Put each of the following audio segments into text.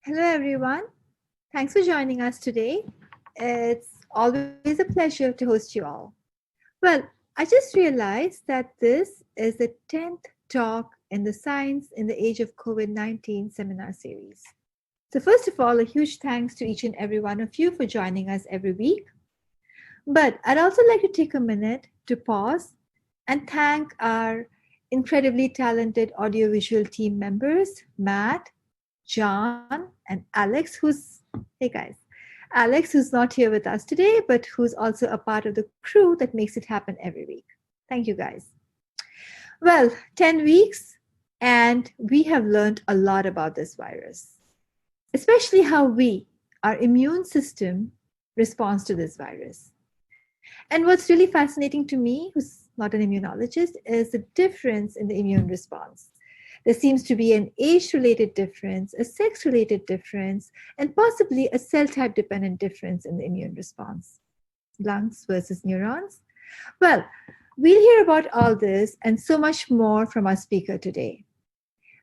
Hello, everyone. Thanks for joining us today. It's always a pleasure to host you all. Well, I just realized that this is the 10th talk in the Science in the Age of COVID-19 seminar series. So, first of all, a huge thanks to each and every one of you for joining us every week. But I'd also like to take a minute to pause and thank our incredibly talented audiovisual team members, Matt, John, and Alex, who's not here with us today, but who's also a part of the crew that makes it happen every week. Thank you, guys. Well, 10 weeks, and we have learned a lot about this virus, especially how our immune system, responds to this virus. And what's really fascinating to me, who's not an immunologist, is the difference in the immune response. There seems to be an age-related difference, a sex-related difference, and possibly a cell-type dependent difference in the immune response. Lungs versus neurons. Well, we'll hear about all this and so much more from our speaker today.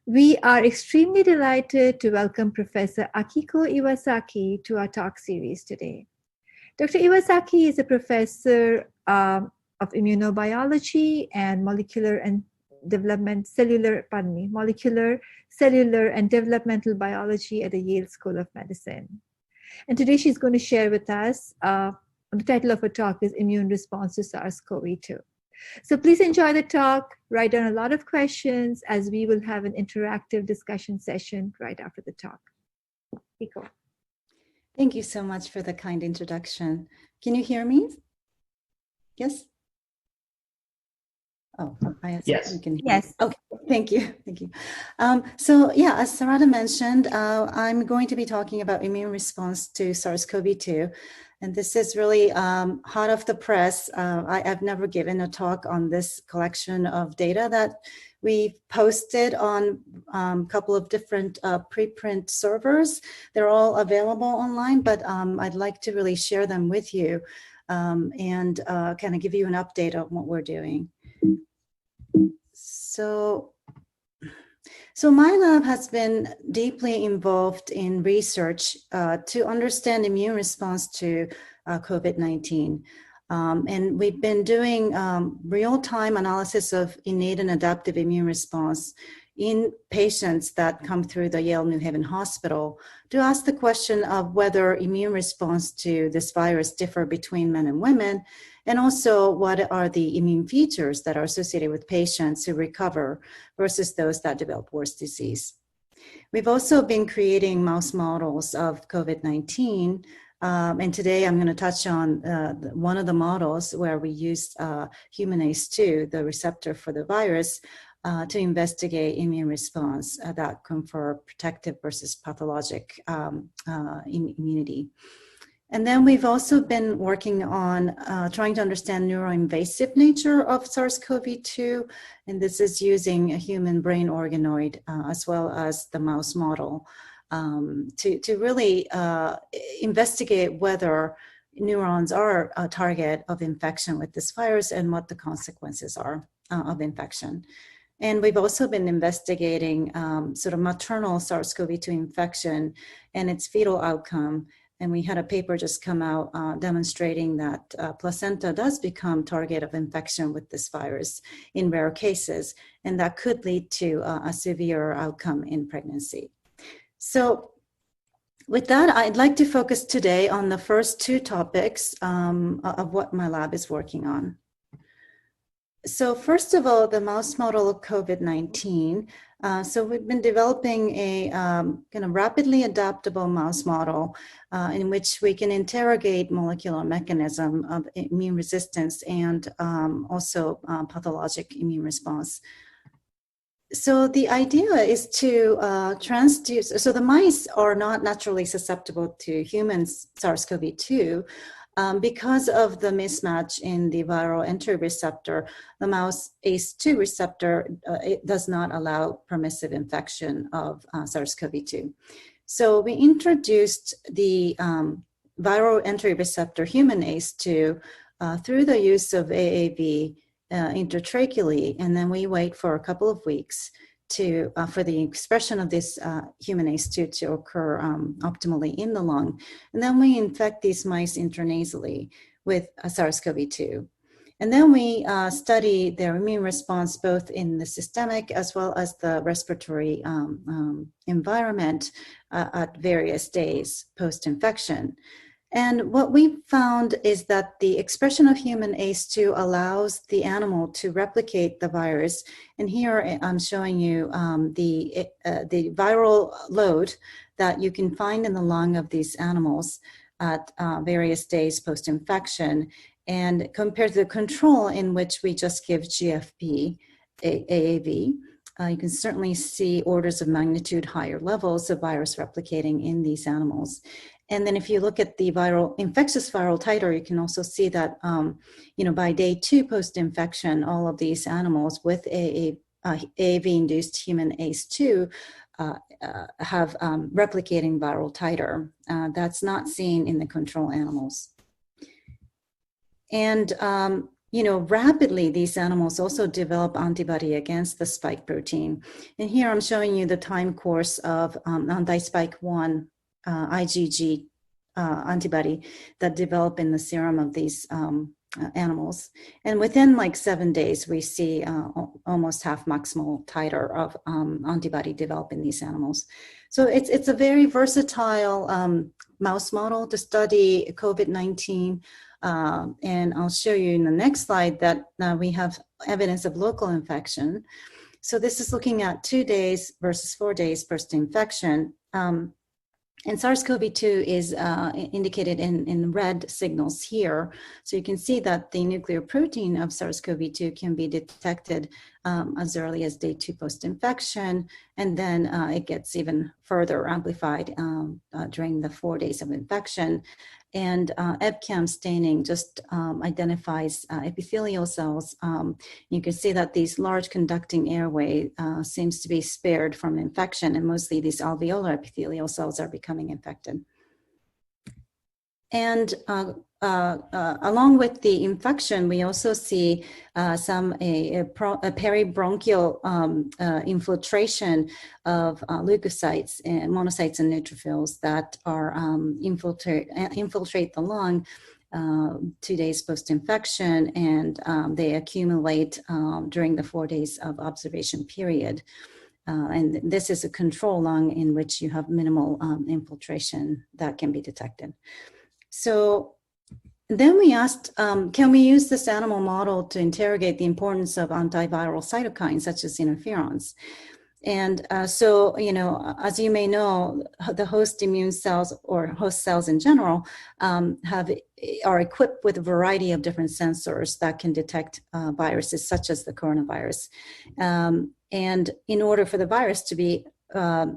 We are extremely delighted to welcome Professor Akiko Iwasaki to our talk series today. Dr. Iwasaki is a professor of immunobiology and molecular, cellular, and developmental biology at the Yale School of Medicine. And today she's going to share with us, the title of her talk is Immune Response to SARS-CoV-2. So please enjoy the talk, write down a lot of questions as we will have an interactive discussion session right after the talk. Akiko. Thank you so much for the kind introduction. Can you hear me? Yes? Oh, yes. You can hear yes. Me. Okay, thank you. Thank you. So yeah, as Sarada mentioned, I'm going to be talking about immune response to SARS-CoV-2. And this is really hot off the press. I've never given a talk on this collection of data that we posted on a couple of different preprint servers. They're all available online, but I'd like to really share them with you and kind of give you an update on what we're doing. So my lab has been deeply involved in research to understand immune response to COVID-19. And we've been doing real-time analysis of innate and adaptive immune response in patients that come through the Yale New Haven Hospital to ask the question of whether immune response to this virus differ between men and women, and also what are the immune features that are associated with patients who recover versus those that develop worse disease. We've also been creating mouse models of COVID-19, and today I'm going to touch on one of the models where we used human ACE2, the receptor for the virus, to investigate immune response that confer protective versus pathologic immunity. And then we've also been working on trying to understand neuroinvasive nature of SARS-CoV-2, and this is using a human brain organoid as well as the mouse model to really investigate whether neurons are a target of infection with this virus and what the consequences are of infection. And we've also been investigating sort of maternal SARS-CoV-2 infection and its fetal outcome. And we had a paper just come out demonstrating that placenta does become target of infection with this virus in rare cases, and that could lead to a severe outcome in pregnancy. So with that, I'd like to focus today on the first two topics of what my lab is working on. So first of all, the mouse model of COVID-19. So we've been developing a kind of rapidly adaptable mouse model in which we can interrogate molecular mechanism of immune resistance and also pathologic immune response. So the idea is to transduce, so the mice are not naturally susceptible to human SARS-CoV-2, because of the mismatch in the viral entry receptor. The mouse ACE2 receptor, it does not allow permissive infection of SARS-CoV-2. So we introduced the viral entry receptor human ACE2 through the use of AAV intratracheally, and then we wait for a couple of weeks for the expression of this human ACE2 to occur optimally in the lung. And then we infect these mice intranasally with SARS-CoV-2. And then we study their immune response both in the systemic as well as the respiratory environment at various days post-infection. And what we found is that the expression of human ACE2 allows the animal to replicate the virus. And here I'm showing you the viral load that you can find in the lung of these animals at various days post-infection, and compared to the control in which we just give GFP, AAV. You can certainly see orders of magnitude higher levels of virus replicating in these animals. And then if you look at the infectious viral titer, you can also see that, by day 2 post-infection, all of these animals with AAV-induced human ACE2 have replicating viral titer. That's not seen in the control animals. And rapidly, these animals also develop antibody against the spike protein. And here I'm showing you the time course of anti-spike 1 IgG antibody that develop in the serum of these animals. And within like 7 days, we see almost half maximal titer of antibody develop in these animals. So it's a very versatile mouse model to study COVID-19. And I'll show you in the next slide that we have evidence of local infection. So this is looking at 2 days versus 4 days post-infection. And SARS-CoV-2 is indicated in red signals here. So you can see that the nuclear protein of SARS-CoV-2 can be detected as early as day 2 post-infection, and then it gets even further amplified during the 4 days of infection. And EBCAM staining just identifies epithelial cells. You can see that these large conducting airway seems to be spared from infection, and mostly these alveolar epithelial cells are becoming infected. And along with the infection, we also see some peribronchial infiltration of leukocytes, and monocytes, and neutrophils that are infiltrate the lung 2 days post-infection, and they accumulate during the 4 days of observation period. And this is a control lung in which you have minimal infiltration that can be detected. So then we asked, can we use this animal model to interrogate the importance of antiviral cytokines such as interferons? And so, as you may know, the host immune cells, or host cells in general, are equipped with a variety of different sensors that can detect viruses such as the coronavirus. And in order for the virus to be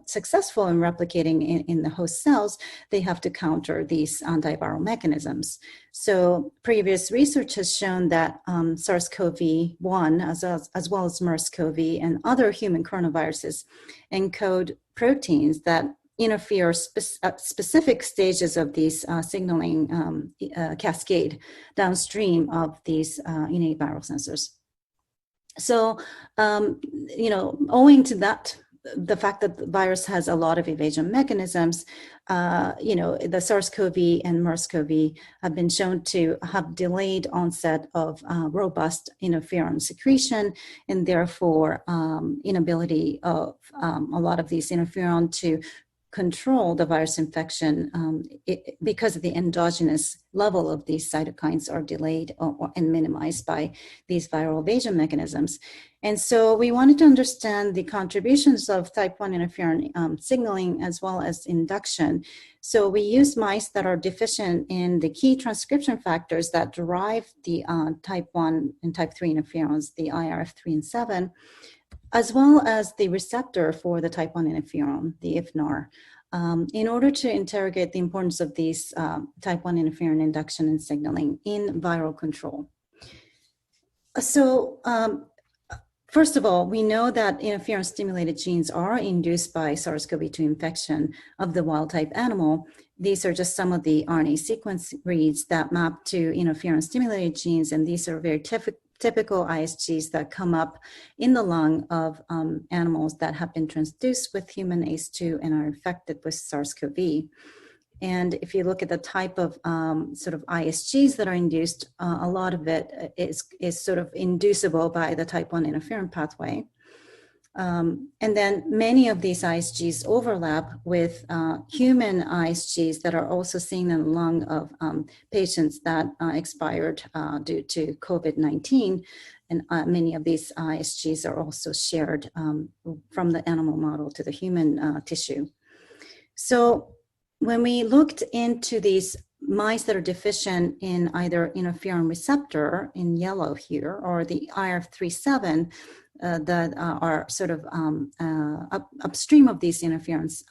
successful in replicating in the host cells, they have to counter these antiviral mechanisms. So previous research has shown that SARS-CoV-1, as well as MERS-CoV and other human coronaviruses, encode proteins that interfere specific stages of these signaling cascade downstream of these innate viral sensors. So, owing to that, the fact that the virus has a lot of evasion mechanisms, the SARS-CoV and MERS-CoV have been shown to have delayed onset of robust interferon secretion, and therefore inability of a lot of these interferon to control the virus infection because of the endogenous level of these cytokines are delayed and minimized by these viral evasion mechanisms. And so we wanted to understand the contributions of type 1 interferon signaling as well as induction. So we used mice that are deficient in the key transcription factors that drive the type 1 and type 3 interferons, the IRF3 and 7, as well as the receptor for the type 1 interferon, the IFNAR, in order to interrogate the importance of these type 1 interferon induction and signaling in viral control. So first of all, we know that interferon-stimulated genes are induced by SARS-CoV-2 infection of the wild-type animal. These are just some of the RNA sequence reads that map to interferon-stimulated genes, and these are very typical ISGs that come up in the lung of animals that have been transduced with human ACE2 and are infected with SARS-CoV. And if you look at the type of sort of ISGs that are induced, a lot of it is sort of inducible by the type 1 interferon pathway. And then many of these ISGs overlap with human ISGs that are also seen in the lung of patients that expired due to COVID-19. And many of these ISGs are also shared from the animal model to the human tissue. So when we looked into these mice that are deficient in either interferon receptor in yellow here, or the IRF37 that are sort of upstream of these interferons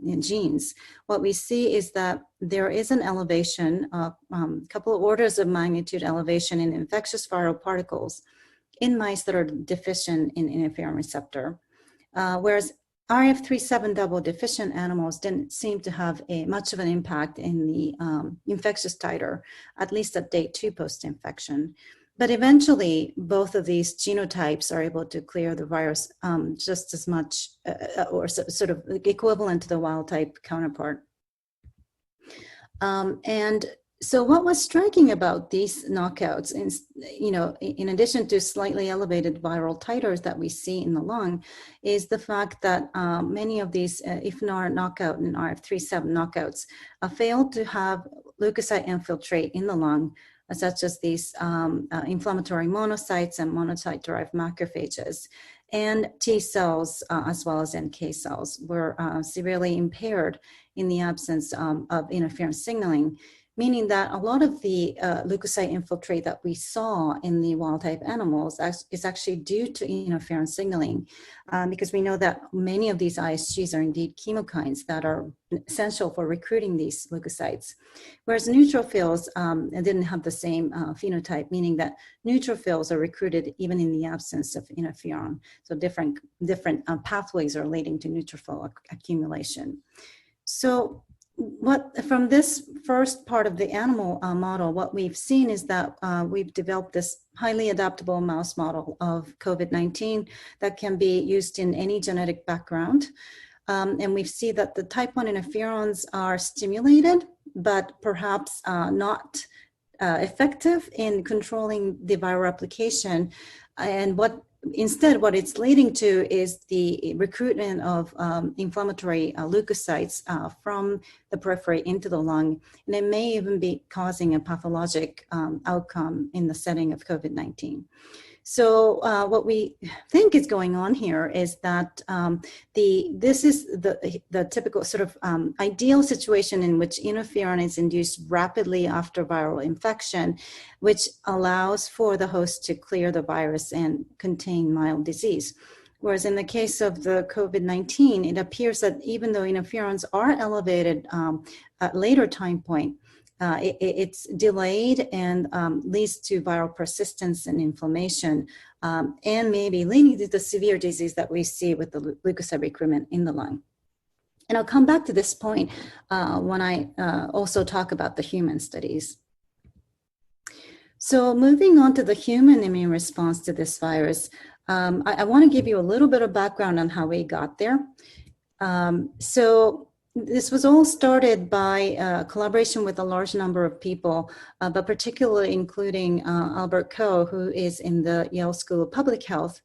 in genes, what we see is that there is an elevation, a couple of orders of magnitude elevation in infectious viral particles in mice that are deficient in interferon receptor, whereas IRF37 double deficient animals didn't seem to have much of an impact in the infectious titer, at least at day 2 post-infection. But eventually, both of these genotypes are able to clear the virus just as much, or sort of equivalent to the wild type counterpart. And so what was striking about these knockouts, in addition to slightly elevated viral titers that we see in the lung, is the fact that many of these IFNAR knockout and RF37 knockouts failed to have leukocyte infiltrate in the lung, such as these inflammatory monocytes and monocyte-derived macrophages. And T cells, as well as NK cells, were severely impaired in the absence of interferon signaling, meaning that a lot of the leukocyte infiltrate that we saw in the wild-type animals is actually due to interferon signaling, because we know that many of these ISGs are indeed chemokines that are essential for recruiting these leukocytes, whereas neutrophils didn't have the same phenotype, meaning that neutrophils are recruited even in the absence of interferon. So different pathways are leading to neutrophil accumulation. So from this first part of the animal model, what we've seen is that we've developed this highly adaptable mouse model of COVID-19 that can be used in any genetic background. And we see that the type 1 interferons are stimulated, but perhaps not effective in controlling the viral replication. And what it's leading to is the recruitment of inflammatory leukocytes from the periphery into the lung, and it may even be causing a pathologic outcome in the setting of COVID-19. So what we think is going on here is that this is the typical sort of ideal situation in which interferon is induced rapidly after viral infection, which allows for the host to clear the virus and contain mild disease. Whereas in the case of the COVID-19, it appears that even though interferons are elevated at later time point, it's delayed and leads to viral persistence and inflammation, and maybe leading to the severe disease that we see with the leukocyte recruitment in the lung. And I'll come back to this point when I also talk about the human studies. So moving on to the human immune response to this virus, I want to give you a little bit of background on how we got there. So this was all started by collaboration with a large number of people, but particularly including Albert Koh, who is in the Yale School of Public Health.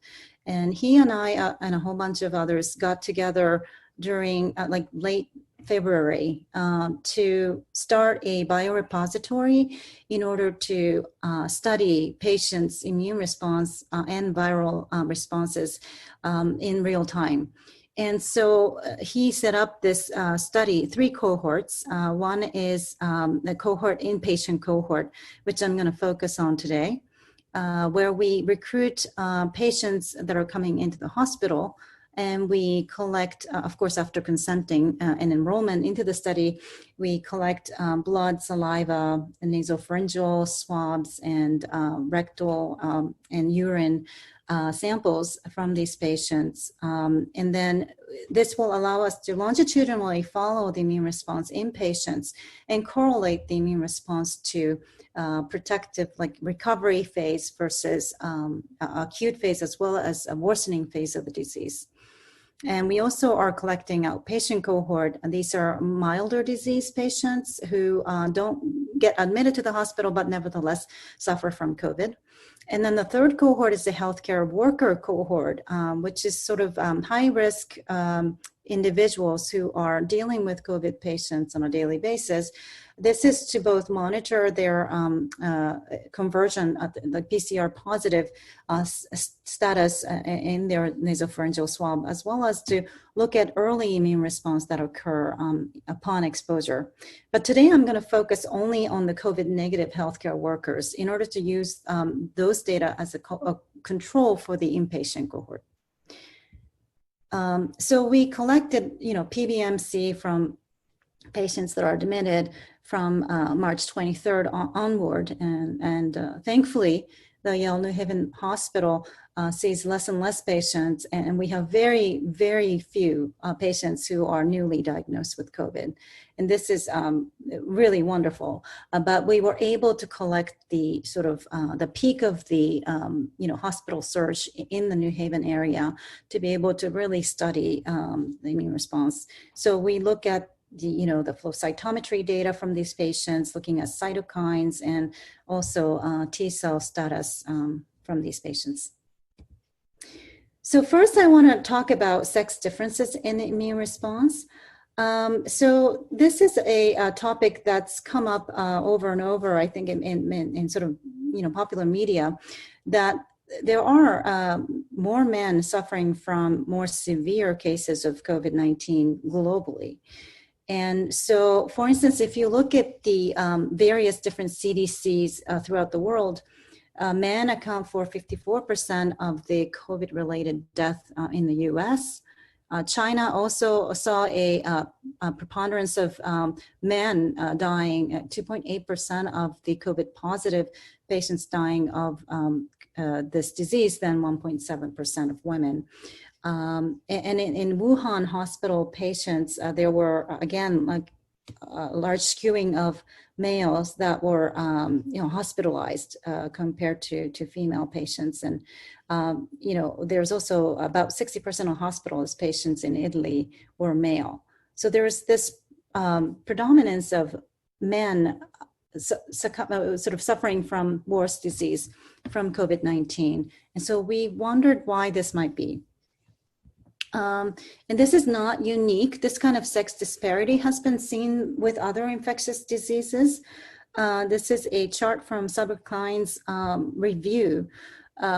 And he and I and a whole bunch of others got together during like late February to start a biorepository in order to study patients' immune response and viral responses in real time. And so he set up this study, 3 cohorts. One is the cohort, inpatient cohort, which I'm going to focus on today, where we recruit patients that are coming into the hospital, and we collect, of course, after consenting and enrollment into the study, we collect blood, saliva, and nasopharyngeal swabs, and rectal and urine samples from these patients. And then this will allow us to longitudinally follow the immune response in patients and correlate the immune response to protective, like recovery phase versus acute phase, as well as a worsening phase of the disease. And we also are collecting outpatient cohort. And these are milder disease patients who don't get admitted to the hospital, but nevertheless suffer from COVID. And then the third cohort is the healthcare worker cohort, which is sort of high risk individuals who are dealing with COVID patients on a daily basis. This is to both monitor their conversion, the PCR positive status in their nasopharyngeal swab, as well as to look at early immune response that occur upon exposure. But today I'm going to focus only on the COVID negative healthcare workers in order to use those data as a control for the inpatient cohort. So we collected, PBMC from patients that are admitted from March 23rd onward. And thankfully, the Yale New Haven Hospital sees less and less patients, and we have very, very few patients who are newly diagnosed with COVID. And this is really wonderful. But we were able to collect the sort of the peak of the hospital surge in the New Haven area to be able to really study the immune response. So we look at the flow cytometry data from these patients, looking at cytokines and also T cell status from these patients. So first I want to talk about sex differences in the immune response. So this is a topic that's come up over and over, I think, in sort of, popular media, that there are more men suffering from more severe cases of COVID-19 globally. And so, for instance, if you look at the various different CDCs throughout the world, men account for 54% of the COVID-related death in the US. China also saw a preponderance of men dying, 2.8% of the COVID-positive patients dying of this disease, then 1.7% of women. And in Wuhan hospital patients, there were, again, like a large skewing of males that were, hospitalized compared to female patients. And, there's also about 60% of hospitalized patients in Italy were male. So there's this predominance of men sort of suffering from worse disease from COVID-19. And so we wondered why this might be. And this is not unique. This kind of sex disparity has been seen with other infectious diseases. This is a chart from Sabra Klein's review,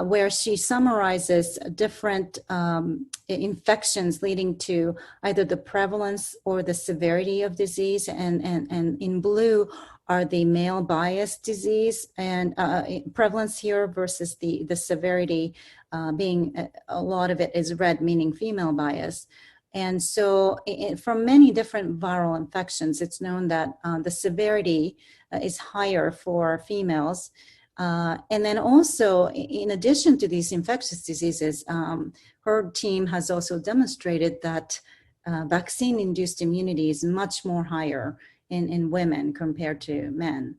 where she summarizes different infections leading to either the prevalence or the severity of disease. And in blue are the male bias disease and prevalence here versus the severity being a lot of it is red, meaning female bias. And so from many different viral infections, it's known that the severity is higher for females. And then also, in addition to these infectious diseases, her team has also demonstrated that vaccine-induced immunity is much more higher in women compared to men.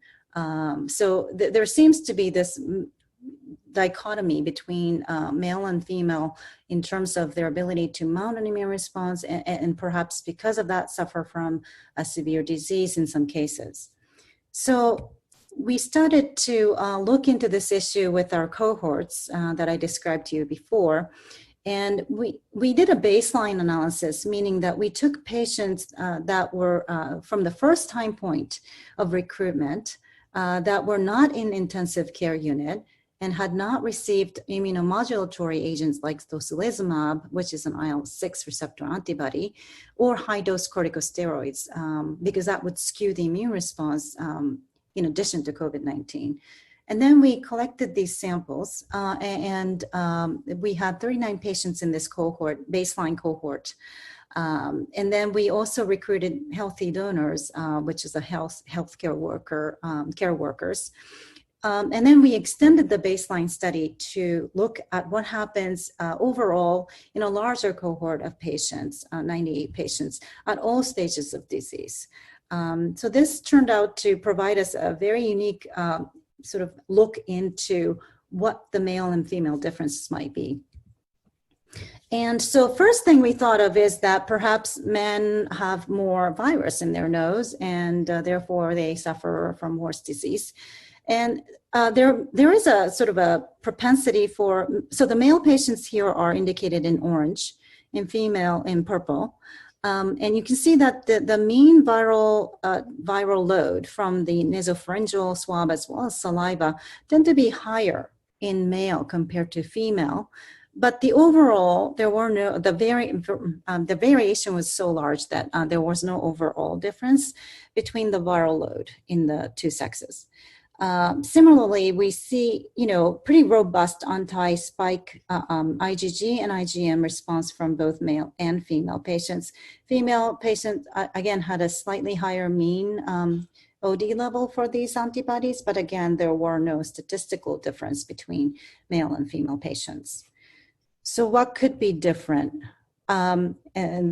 So there seems to be this dichotomy between male and female in terms of their ability to mount an immune response and perhaps because of that suffer from a severe disease in some cases. So we started to look into this issue with our cohorts that I described to you before. And we did a baseline analysis, meaning that we took patients that were from the first time point of recruitment that were not in intensive care unit and had not received immunomodulatory agents like tocilizumab, which is an IL-6 receptor antibody, or high-dose corticosteroids, because that would skew the immune response in addition to COVID-19. And then we collected these samples, and we had 39 patients in this cohort, baseline cohort. And then we also recruited healthy donors, which is a healthcare worker, care workers. And then we extended the baseline study to look at what happens overall in a larger cohort of patients, 98 patients, at all stages of disease. So this turned out to provide us a very unique sort of look into what the male and female differences might be. And so first thing we thought of is that perhaps men have more virus in their nose, and therefore they suffer from worse disease. And there is a sort of a propensity for, so the male patients here are indicated in orange and female in purple. And you can see that the mean viral load from the nasopharyngeal swab as well as saliva tend to be higher in male compared to female. But the overall, there were no, the variation was so large that there was no overall difference between the viral load in the two sexes. Similarly, we see, pretty robust anti-spike IgG and IgM response from both male and female patients. Female patients, again, had a slightly higher mean OD level for these antibodies, but again, there were no statistical difference between male and female patients. So what could be different? And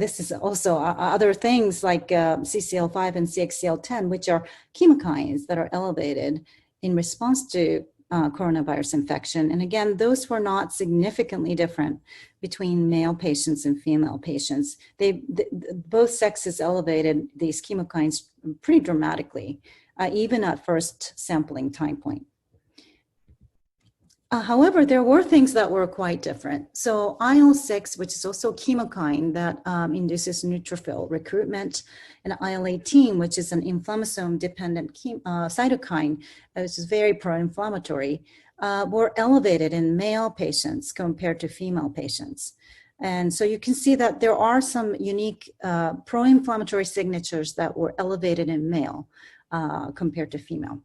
this is also other things like CCL5 and CXCL10, which are chemokines that are elevated in response to coronavirus infection. And again, those were not significantly different between male patients and female patients. Both sexes elevated these chemokines pretty dramatically, even at first sampling time point. However, there were things that were quite different. So IL-6, which is also a chemokine that induces neutrophil recruitment, and IL-18, which is an inflammasome-dependent cytokine, which is very pro-inflammatory, were elevated in male patients compared to female patients. And so you can see that there are some unique pro-inflammatory signatures that were elevated in male compared to female.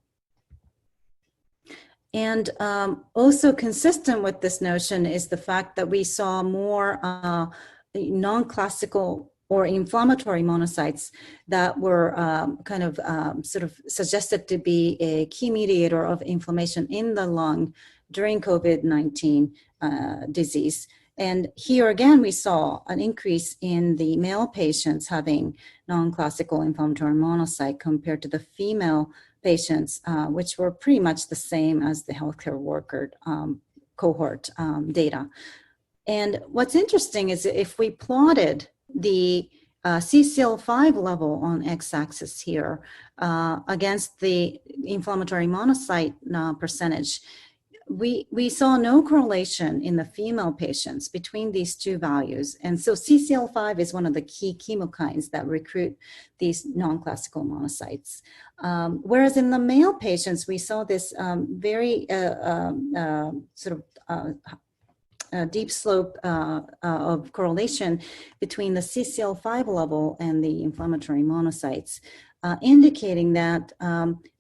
And also consistent with this notion is the fact that we saw more non-classical or inflammatory monocytes that were sort of suggested to be a key mediator of inflammation in the lung during COVID-19 disease. And here again, we saw an increase in the male patients having non-classical inflammatory monocyte compared to the female patients, which were pretty much the same as the healthcare worker cohort data. And what's interesting is if we plotted the CCL5 level on x-axis here against the inflammatory monocyte percentage, we saw no correlation in the female patients between these two values. And so CCL5 is one of the key chemokines that recruit these non-classical monocytes. Whereas in the male patients, we saw this very deep slope of correlation between the CCL5 level and the inflammatory monocytes, indicating that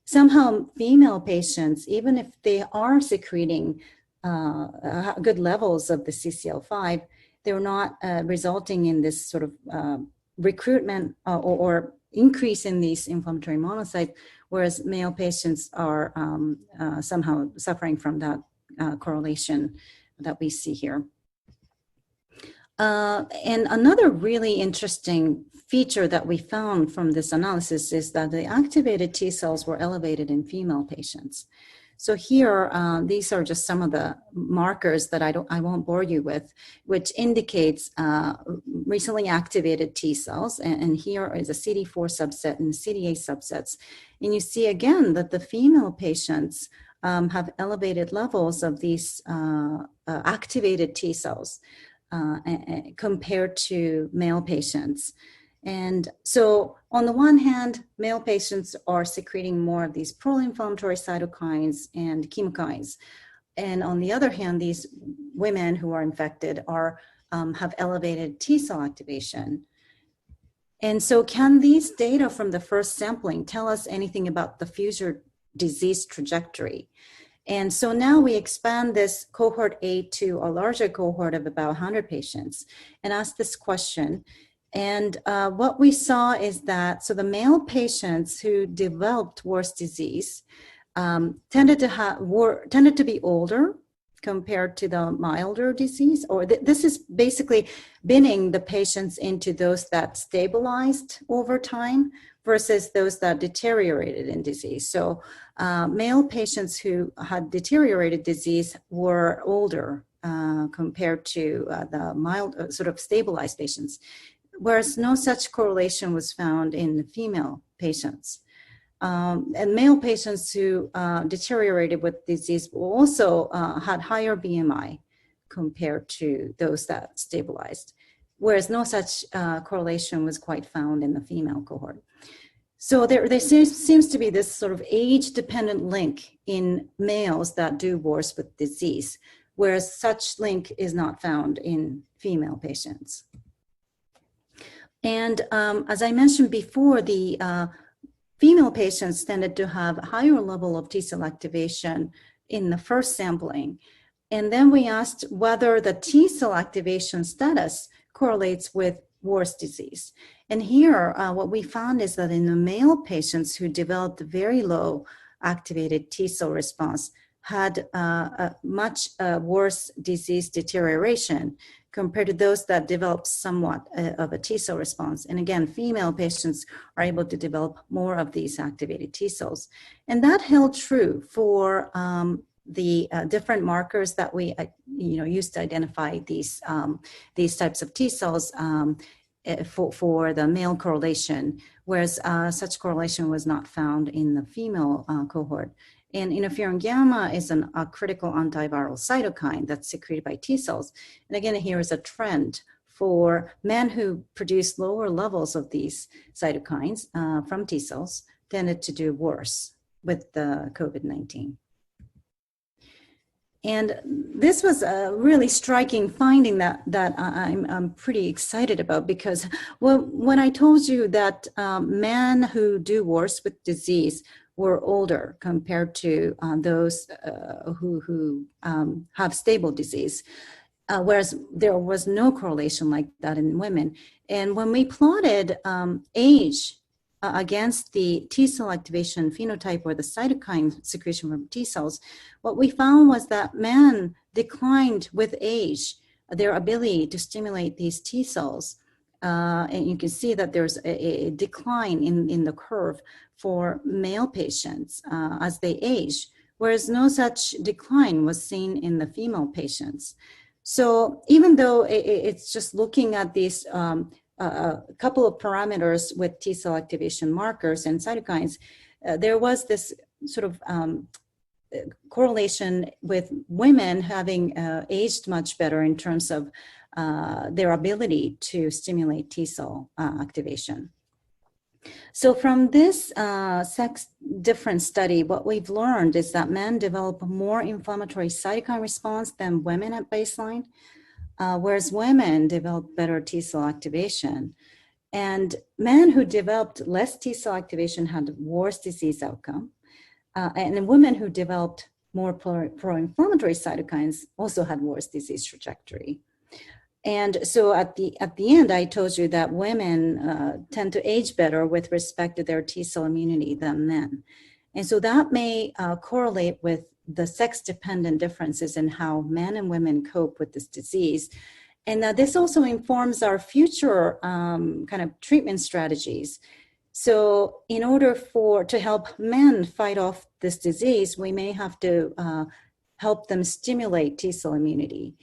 somehow female patients, even if they are secreting good levels of the CCL5, they're not resulting in this sort of recruitment or increase in these inflammatory monocytes, whereas male patients are somehow suffering from that correlation that we see here. And another really interesting feature that we found from this analysis is that the activated T cells were elevated in female patients. So here, these are just some of the markers that I won't bore you with, which indicates recently activated T cells. And here is a CD4 subset and CD8 subsets. And you see again that the female patients have elevated levels of these activated T cells compared to male patients. And so on the one hand, male patients are secreting more of these pro-inflammatory cytokines and chemokines. And on the other hand, these women who are infected are have elevated T cell activation. And so can these data from the first sampling tell us anything about the future disease trajectory? And so now we expand this cohort A to a larger cohort of about 100 patients and ask this question. And what we saw is that, so the male patients who developed worse disease tended to be older compared to the milder disease, or this is basically binning the patients into those that stabilized over time versus those that deteriorated in disease. So male patients who had deteriorated disease were older compared to the mild, sort of stabilized patients, whereas no such correlation was found in the female patients. And male patients who deteriorated with disease also had higher BMI compared to those that stabilized, whereas no such correlation was quite found in the female cohort. So there seems to be this sort of age-dependent link in males that do worse with disease, whereas such link is not found in female patients. And as I mentioned before, the female patients tended to have a higher level of T-cell activation in the first sampling. And then we asked whether the T-cell activation status correlates with worse disease. And here, what we found is that in the male patients who developed very low activated T-cell response had a much worse disease deterioration compared to those that developed somewhat of a T-cell response. And again, female patients are able to develop more of these activated T-cells. And that held true for the different markers that we used to identify these types of T-cells for the male correlation, whereas such correlation was not found in the female cohort. And interferon gamma is a critical antiviral cytokine that's secreted by T cells. And again, here is a trend for men who produce lower levels of these cytokines from T cells tended to do worse with the COVID-19. And this was a really striking finding that I'm pretty excited about, because when I told you that men who do worse with disease were older compared to those who have stable disease, whereas there was no correlation like that in women. And when we plotted age against the T cell activation phenotype or the cytokine secretion from T cells, what we found was that men declined with age their ability to stimulate these T cells. And you can see that there's a decline in the curve for male patients as they age, whereas no such decline was seen in the female patients. So even though it's just looking at these a couple of parameters with T cell activation markers and cytokines, there was this sort of correlation with women having aged much better in terms of their ability to stimulate T cell activation. So from this sex difference study, what we've learned is that men develop more inflammatory cytokine response than women at baseline, whereas women develop better T cell activation. And men who developed less T cell activation had worse disease outcome. And women who developed more pro-inflammatory cytokines also had worse disease trajectory. And so at the end, I told you that women tend to age better with respect to their T cell immunity than men. And so that may correlate with the sex-dependent differences in how men and women cope with this disease. And this also informs our future kind of treatment strategies. So in order to help men fight off this disease, we may have to help them stimulate T cell immunity.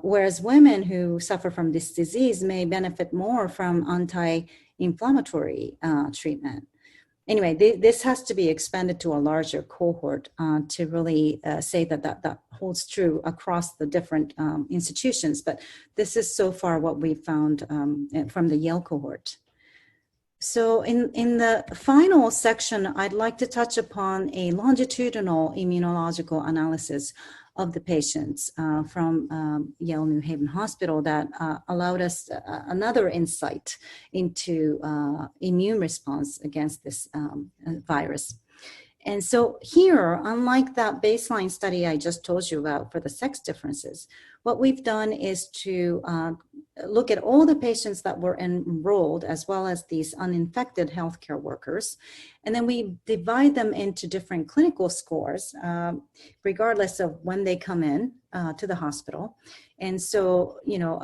Whereas women who suffer from this disease may benefit more from anti-inflammatory treatment. Anyway, this has to be expanded to a larger cohort to really say that holds true across the different institutions. But this is so far what we found from the Yale cohort. So in the final section, I'd like to touch upon a longitudinal immunological analysis of the patients from Yale New Haven Hospital that allowed us another insight into immune response against this virus. And so here, unlike that baseline study I just told you about for the sex differences, what we've done is to look at all the patients that were enrolled, as well as these uninfected healthcare workers. And then we divide them into different clinical scores, regardless of when they come in to the hospital. And so, you know,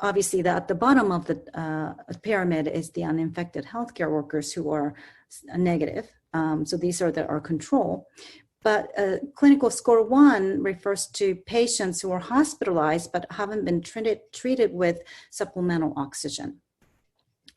obviously at the bottom of the pyramid is the uninfected healthcare workers who are negative. So these are our control. But clinical score 1 refers to patients who are hospitalized but haven't been treated with supplemental oxygen.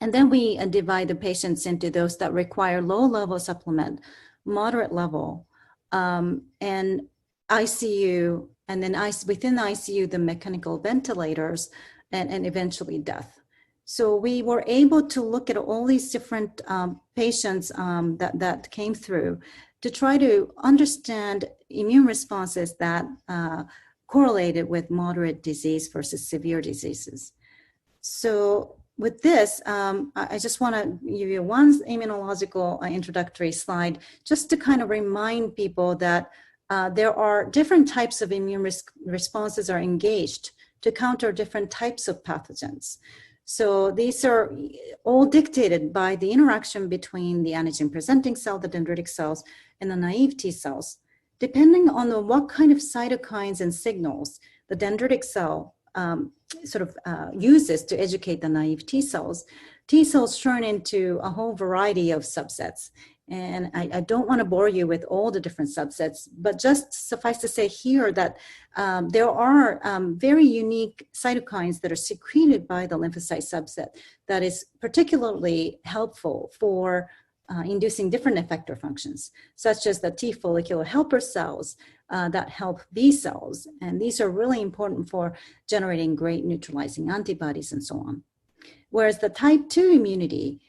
And then we divide the patients into those that require low-level supplement, moderate level, and ICU, and then within ICU, the mechanical ventilators, and eventually death. So we were able to look at all these different patients that came through to try to understand immune responses that correlated with moderate disease versus severe diseases. So with this, I just want to give you one immunological introductory slide just to kind of remind people that there are different types of immune responses are engaged to counter different types of pathogens. So these are all dictated by the interaction between the antigen-presenting cell, the dendritic cells, and the naive T cells. Depending on what kind of cytokines and signals the dendritic cell uses to educate the naive T cells turn into a whole variety of subsets. And I don't want to bore you with all the different subsets, but just suffice to say here that there are very unique cytokines that are secreted by the lymphocyte subset that is particularly helpful for inducing different effector functions, such as the T follicular helper cells that help B cells. And these are really important for generating great neutralizing antibodies and so on. Whereas the type 2 immunity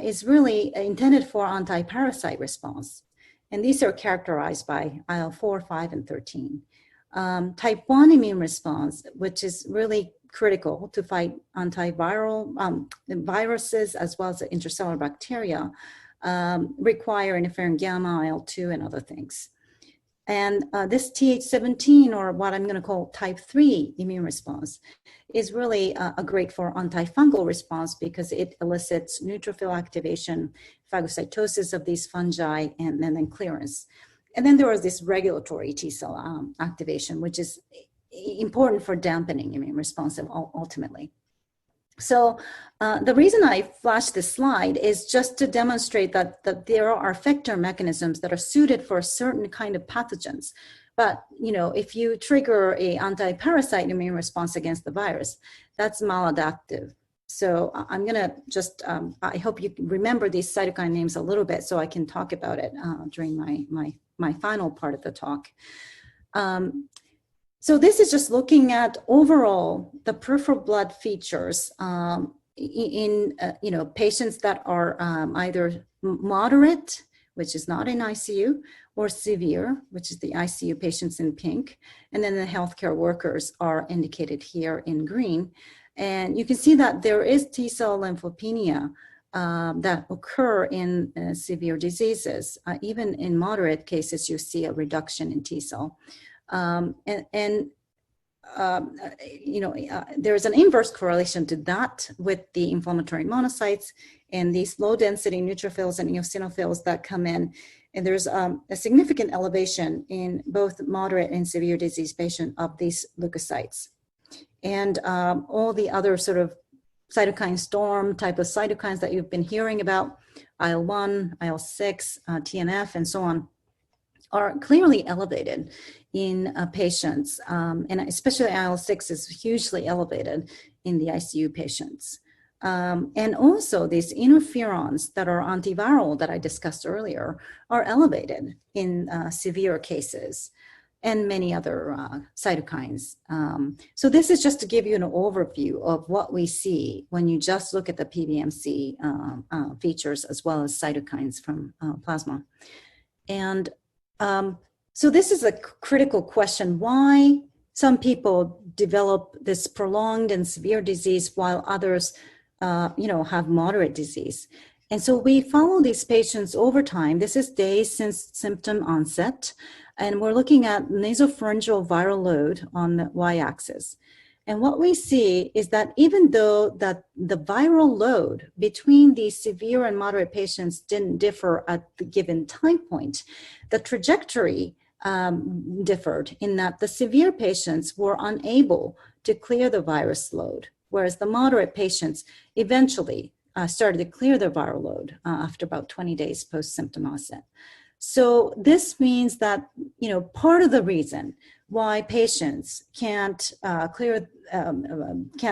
is really intended for anti-parasite response. And these are characterized by IL-4, 5, and 13. Type 1 immune response, which is really critical to fight antiviral viruses as well as the intracellular bacteria, require interferon gamma, IL-2, and other things. And this Th17, or what I'm going to call type 3 immune response, is really great for antifungal response because it elicits neutrophil activation, phagocytosis of these fungi, and then clearance. And then there was this regulatory T cell activation, which is important for dampening immune response ultimately. So the reason I flashed this slide is just to demonstrate that there are effector mechanisms that are suited for a certain kind of pathogens. But, you know, if you trigger a anti-parasite immune response against the virus, that's maladaptive. So I'm going to just, I hope you remember these cytokine names a little bit so I can talk about it during my final part of the talk. So this is just looking at overall the peripheral blood features in patients that are either moderate, which is not in ICU, or severe, which is the ICU patients in pink, and then the healthcare workers are indicated here in green. And you can see that there is T cell lymphopenia that occur in severe diseases. Even in moderate cases, you see a reduction in T cell. There's an inverse correlation to that with the inflammatory monocytes and these low density neutrophils and eosinophils that come in. And there's a significant elevation in both moderate and severe disease patients of these leukocytes. And all the other sort of cytokine storm type of cytokines that you've been hearing about, IL-1, IL-6, TNF, and so on, are clearly elevated in patients, and especially IL-6 is hugely elevated in the ICU patients. And also these interferons that are antiviral that I discussed earlier are elevated in severe cases, and many other cytokines. So this is just to give you an overview of what we see when you just look at the PBMC features as well as cytokines from plasma. And so this is a critical question: why some people develop this prolonged and severe disease while others, have moderate disease. And so we follow these patients over time. This is days since symptom onset. And we're looking at nasopharyngeal viral load on the y-axis. And what we see is that even though that the viral load between these severe and moderate patients didn't differ at the given time point, the trajectory differed in that the severe patients were unable to clear the virus load, whereas the moderate patients eventually started to clear their viral load after about 20 days post-symptom onset. So this means that, part of the reason why patients can't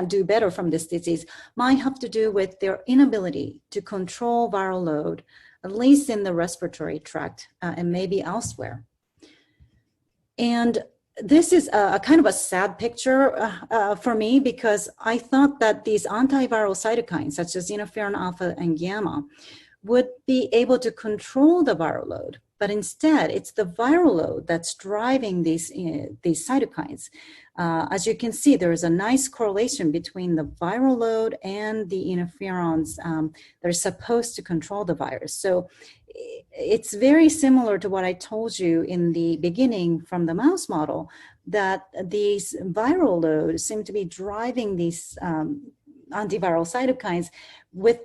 do better from this disease might have to do with their inability to control viral load, at least in the respiratory tract and maybe elsewhere. And this is a kind of a sad picture for me, because I thought that these antiviral cytokines, such as interferon alpha and gamma, would be able to control the viral load. But instead, it's the viral load that's driving these cytokines. As you can see, there is a nice correlation between the viral load and the interferons that are supposed to control the virus. So it's very similar to what I told you in the beginning from the mouse model, that these viral loads seem to be driving these antiviral cytokines with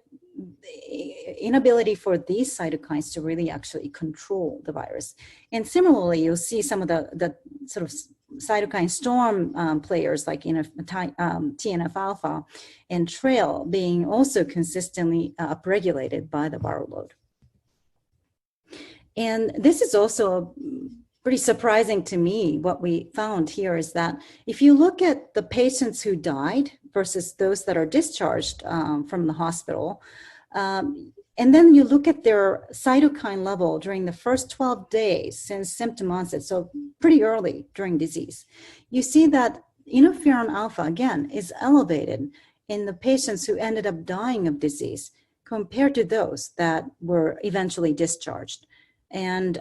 inability for these cytokines to really actually control the virus. And similarly, you'll see some of the sort of cytokine storm players like TNF alpha and TRAIL being also consistently upregulated by the viral load. And this is also pretty surprising to me. What we found here is that if you look at the patients who died versus those that are discharged from the hospital, and then you look at their cytokine level during the first 12 days since symptom onset, so pretty early during disease, you see that interferon alpha, again, is elevated in the patients who ended up dying of disease compared to those that were eventually discharged. And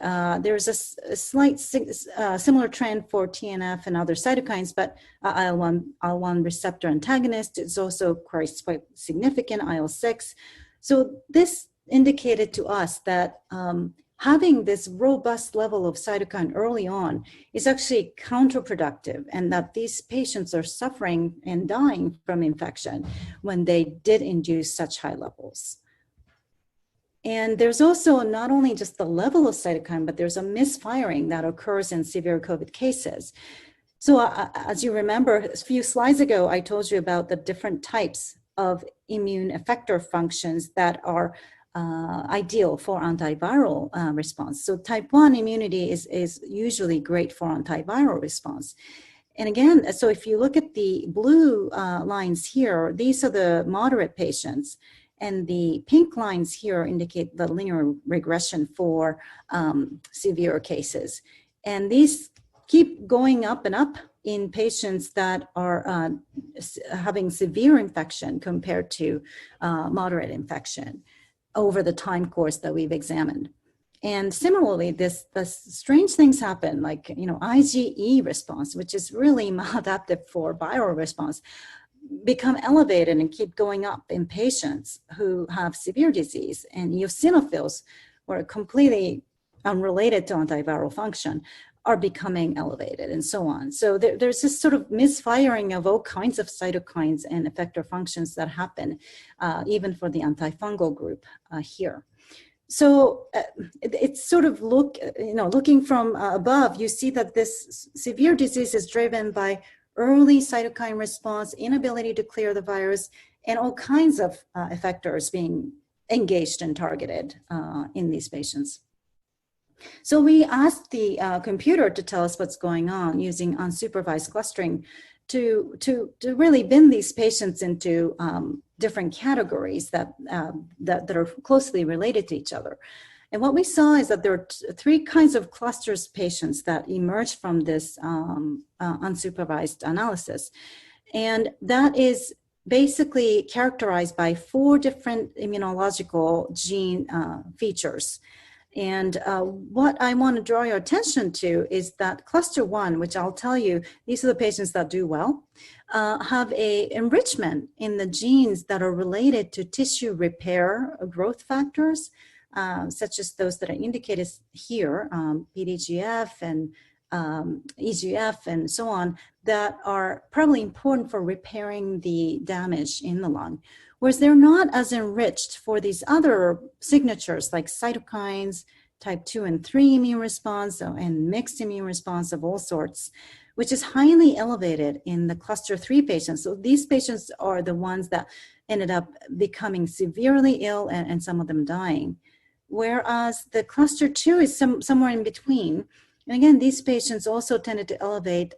there's a slight similar trend for TNF and other cytokines, but IL-1 receptor antagonist is also quite significant, IL-6. So this indicated to us that having this robust level of cytokine early on is actually counterproductive, and that these patients are suffering and dying from infection when they did induce such high levels. And there's also not only just the level of cytokine, but there's a misfiring that occurs in severe COVID cases. So as you remember, a few slides ago, I told you about the different types of immune effector functions that are ideal for antiviral response. So type 1 immunity is usually great for antiviral response. And again, so if you look at the blue lines here, these are the moderate patients. And the pink lines here indicate the linear regression for severe cases. And these keep going up and up in patients that are having severe infection compared to moderate infection over the time course that we've examined. And similarly, the strange things happen, like IgE response, which is really maladaptive for viral response, become elevated and keep going up in patients who have severe disease, and eosinophils, who are completely unrelated to antiviral function, are becoming elevated, and so on. So there's this sort of misfiring of all kinds of cytokines and effector functions that happen, even for the antifungal group here. So it's sort of looking from above, you see that this severe disease is driven by early cytokine response, inability to clear the virus, and all kinds of effectors being engaged and targeted in these patients. So we asked the computer to tell us what's going on using unsupervised clustering to really bin these patients into different categories that are closely related to each other. And what we saw is that there are three kinds of clusters patients that emerged from this unsupervised analysis. And that is basically characterized by 4 different immunological gene features. And what I want to draw your attention to is that cluster 1, which I'll tell you, these are the patients that do well, have a enrichment in the genes that are related to tissue repair growth factors, such as those that are indicated here, PDGF and EGF and so on, that are probably important for repairing the damage in the lung. Whereas they're not as enriched for these other signatures like cytokines, type 2 and 3 immune response, and mixed immune response of all sorts, which is highly elevated in the cluster 3 patients. So these patients are the ones that ended up becoming severely ill and some of them dying. Whereas the cluster 2 is somewhere in between. And again, these patients also tended to elevate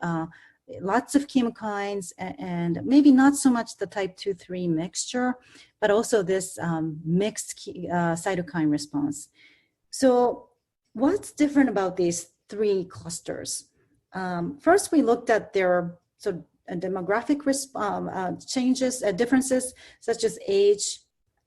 lots of chemokines and maybe not so much the type 2-3 mixture, but also this mixed cytokine response. So what's different about these 3 clusters? First, we looked at their sort of demographic changes, differences, such as age,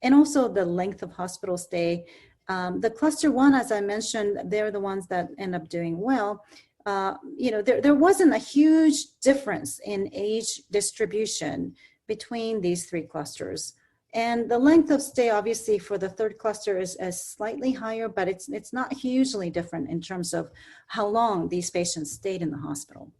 and also the length of hospital stay. The cluster 1, as I mentioned, they're the ones that end up doing well. There wasn't a huge difference in age distribution between these 3 clusters. And the length of stay, obviously, for the 3rd cluster is slightly higher, but it's not hugely different in terms of how long these patients stayed in the hospital.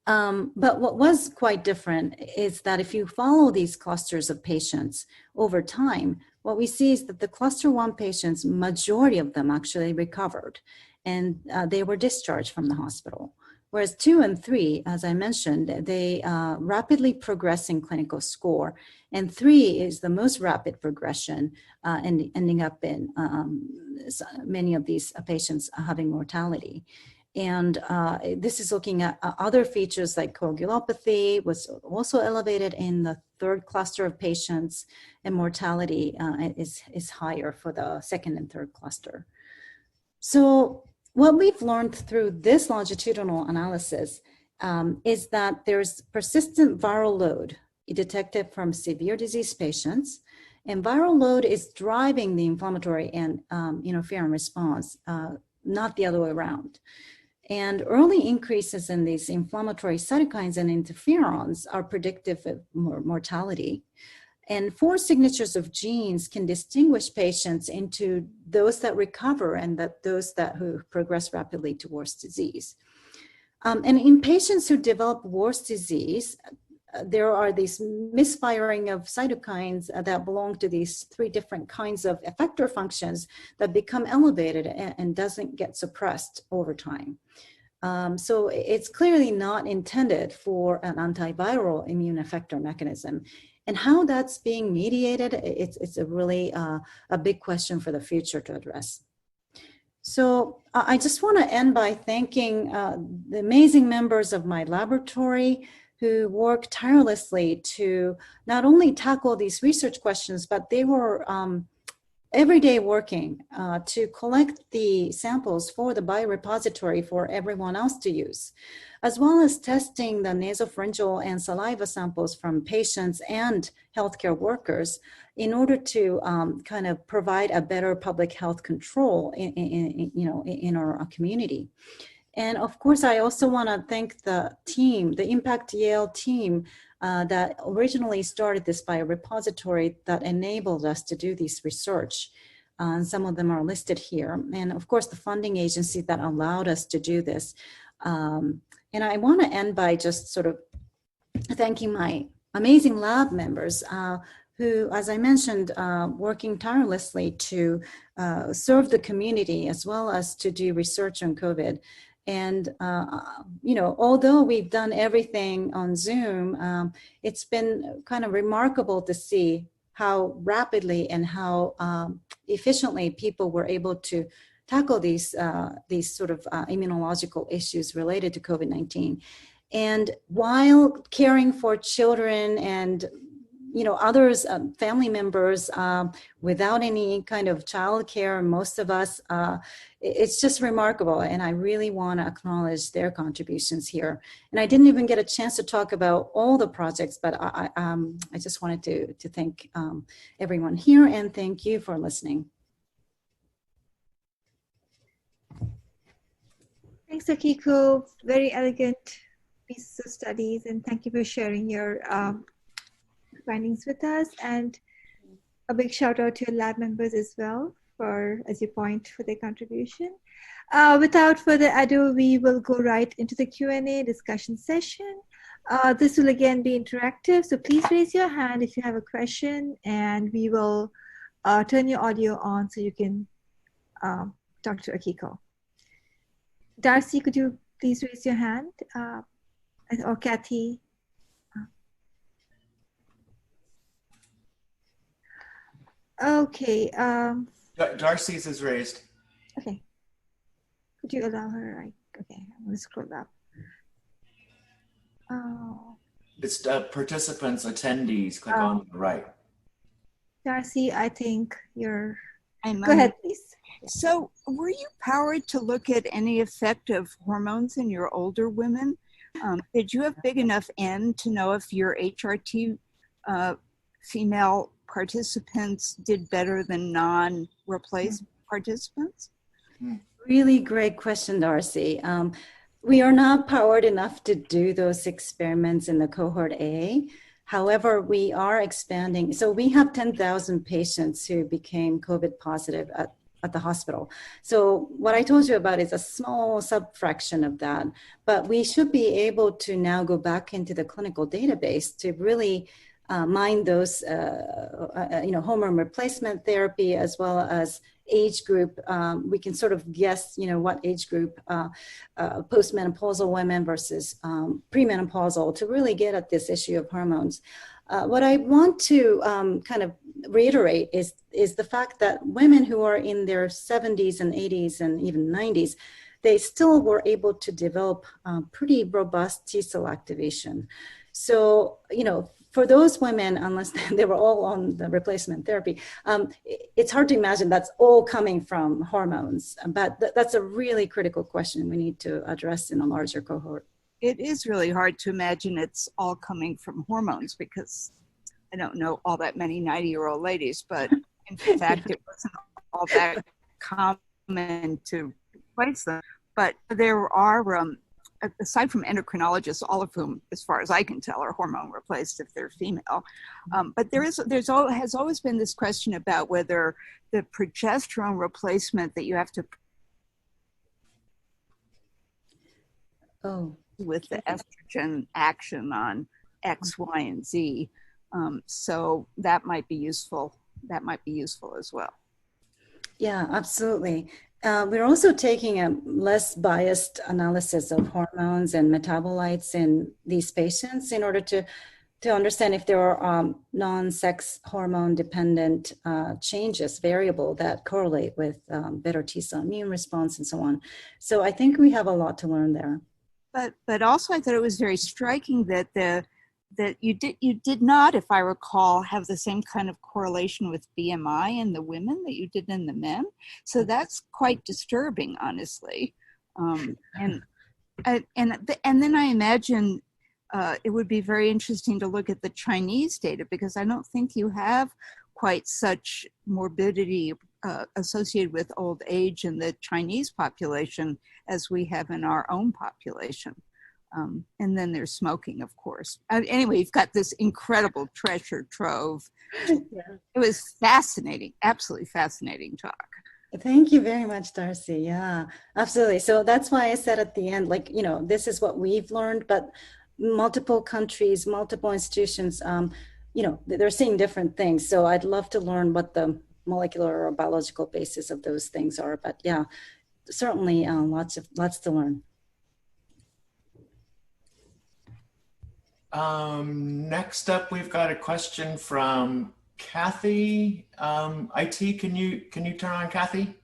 But what was quite different is that if you follow these clusters of patients over time, what we see is that the cluster 1 patients, majority of them actually recovered, and they were discharged from the hospital. Whereas 2 and 3, as I mentioned, they rapidly progress in clinical score, and 3 is the most rapid progression, and ending up in many of these patients having mortality. And this is looking at other features like coagulopathy was also elevated in the 3rd cluster of patients, and mortality is higher for the 2nd and 3rd cluster. So what we've learned through this longitudinal analysis is that there's persistent viral load detected from severe disease patients, and viral load is driving the inflammatory and interferon response, not the other way around. And early increases in these inflammatory cytokines and interferons are predictive of mortality. And 4 signatures of genes can distinguish patients into those that recover and those who progress rapidly towards disease. And in patients who develop worse disease, there are these misfiring of cytokines that belong to these 3 different kinds of effector functions that become elevated and doesn't get suppressed over time. So it's clearly not intended for an antiviral immune effector mechanism. And how that's being mediated, it's a really a big question for the future to address. So I just want to end by thanking the amazing members of my laboratory who worked tirelessly to not only tackle these research questions, but they were every day working to collect the samples for the biorepository for everyone else to use, as well as testing the nasopharyngeal and saliva samples from patients and healthcare workers in order to kind of provide a better public health control in our community. And of course, I also want to thank the team, the Impact Yale team that originally started this biorepository that enabled us to do this research. Some of them are listed here. And of course, the funding agency that allowed us to do this. And I want to end by just sort of thanking my amazing lab members who, as I mentioned, working tirelessly to serve the community as well as to do research on COVID. And, although we've done everything on Zoom, it's been kind of remarkable to see how rapidly and how efficiently people were able to tackle these sort of immunological issues related to COVID-19. And while caring for children and others, family members without any kind of childcare, most of us, it's just remarkable. And I really want to acknowledge their contributions here. And I didn't even get a chance to talk about all the projects, but I just wanted to thank everyone here and thank you for listening. Thanks, Akiko. Very elegant pieces of studies, and thank you for sharing your findings with us. And a big shout out to your lab members as well for, as you point, for their contribution. Without further ado, we will go right into the Q&A discussion session. This will again be interactive, so please raise your hand if you have a question, and we will turn your audio on so you can talk to Akiko. Darcy, could you please raise your hand? Or Kathy? Okay. Darcy's is raised. Okay. Could you allow her? Okay, I'm going to scroll up. Oh. It's participants, attendees. Click on the right. Darcy, I think you're... Go ahead, please. So were you powered to look at any effect of hormones in your older women? Did you have big enough N to know if your HRT female participants did better than non-replaced participants? Really great question, Darcy. We are not powered enough to do those experiments in the cohort A. However, we are expanding. So we have 10,000 patients who became COVID positive at the hospital. So what I told you about is a small subfraction of that, but we should be able to now go back into the clinical database to really mine those, hormone replacement therapy as well as age group. We can sort of guess, what age group, postmenopausal women versus premenopausal, to really get at this issue of hormones. What I want to kind of reiterate is the fact that women who are in their 70s and 80s and even 90s, they still were able to develop pretty robust T cell activation. So, for those women, unless they were all on the replacement therapy, it's hard to imagine that's all coming from hormones. But that's a really critical question we need to address in a larger cohort. It is really hard to imagine it's all coming from hormones, because I don't know all that many 90-year-old ladies, but in fact, it wasn't all that common to replace them. But there are, aside from endocrinologists, all of whom, as far as I can tell, are hormone replaced if they're female. But has always been this question about whether the progesterone replacement that you have to with the estrogen action on X, Y, and Z. So that might be useful. That might be useful as well. Yeah, absolutely. We're also taking a less biased analysis of hormones and metabolites in these patients in order to understand if there are non-sex hormone dependent changes, variable that correlate with better T cell immune response and so on. So I think we have a lot to learn there. But also I thought it was very striking that you did not, if I recall, have the same kind of correlation with BMI in the women that you did in the men. So that's quite disturbing, honestly. And then I imagine it would be very interesting to look at the Chinese data, because I don't think you have quite such morbidity associated with old age in the Chinese population as we have in our own population. And then there's smoking, of course. Anyway, you've got this incredible treasure trove. Yeah. It was fascinating, absolutely fascinating talk. Thank you very much, Darcy. Yeah, absolutely. So that's why I said at the end, this is what we've learned, but multiple countries, multiple institutions, they're seeing different things. So I'd love to learn what the molecular or biological basis of those things are. But yeah, certainly lots to learn. Next up, we've got a question from Kathy. IT, can you turn on Kathy?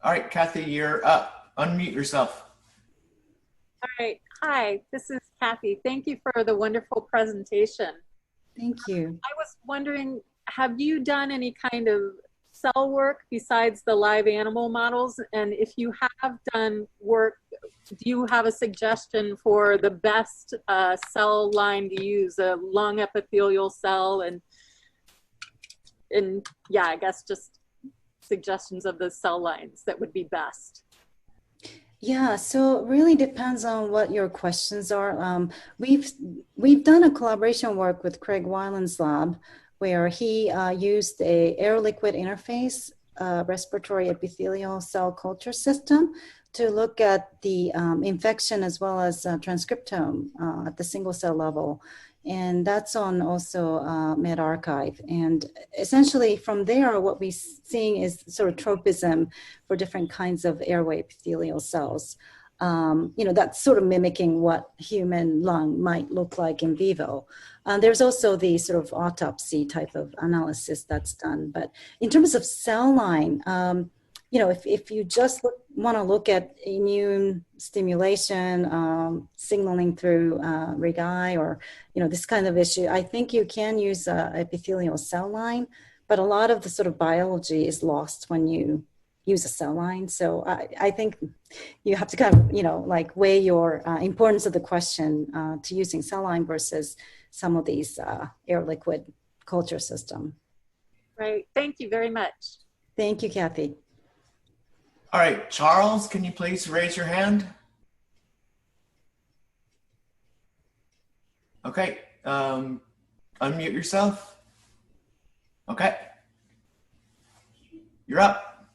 All right, Kathy, you're up. Unmute yourself. All right. Hi, this is Kathy. Thank you for the wonderful presentation. Thank you. I was wondering, have you done any kind of cell work besides the live animal models? And if you have done work, do you have a suggestion for the best cell line to use, a lung epithelial cell? And yeah, I guess just suggestions of the cell lines that would be best. Yeah, so it really depends on what your questions are. We've done a collaboration work with Craig Weiland's lab where he used a air-liquid interface respiratory epithelial cell culture system to look at the infection as well as transcriptome at the single cell level. And that's on also medRxiv. And essentially from there, what we're seeing is sort of tropism for different kinds of airway epithelial cells. That's sort of mimicking what human lung might look like in vivo. There's also the sort of autopsy type of analysis that's done. But in terms of cell line, if you just want to look at immune stimulation, signaling through RIG-I or, this kind of issue, I think you can use epithelial cell line, but a lot of the sort of biology is lost when you use a cell line. So I think you have to kind of, weigh your importance of the question to using cell line versus some of these air liquid culture system. Right. Thank you very much. Thank you, Kathy. All right, Charles, can you please raise your hand? Okay, unmute yourself. Okay, you're up.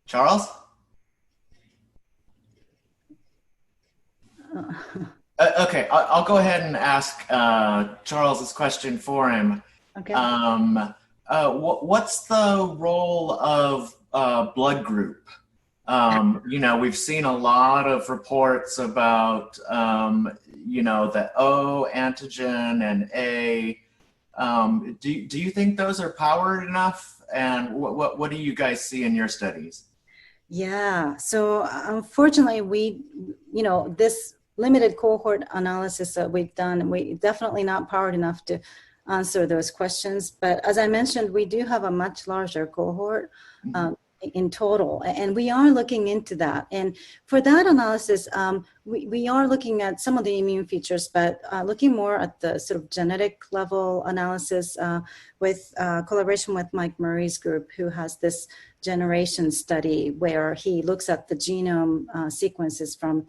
Charles? Okay, I'll go ahead and ask Charles this question for him. Okay. What's the role of blood group? We've seen a lot of reports about, the O antigen and A. Do you think those are powered enough? And what do you guys see in your studies? Yeah, so unfortunately, this limited cohort analysis that we've done, we definitely not powered enough to answer those questions. But as I mentioned, we do have a much larger cohort in total, and we are looking into that. And for that analysis, we are looking at some of the immune features, but looking more at the sort of genetic level analysis with collaboration with Mike Murray's group, who has this generation study where he looks at the genome sequences from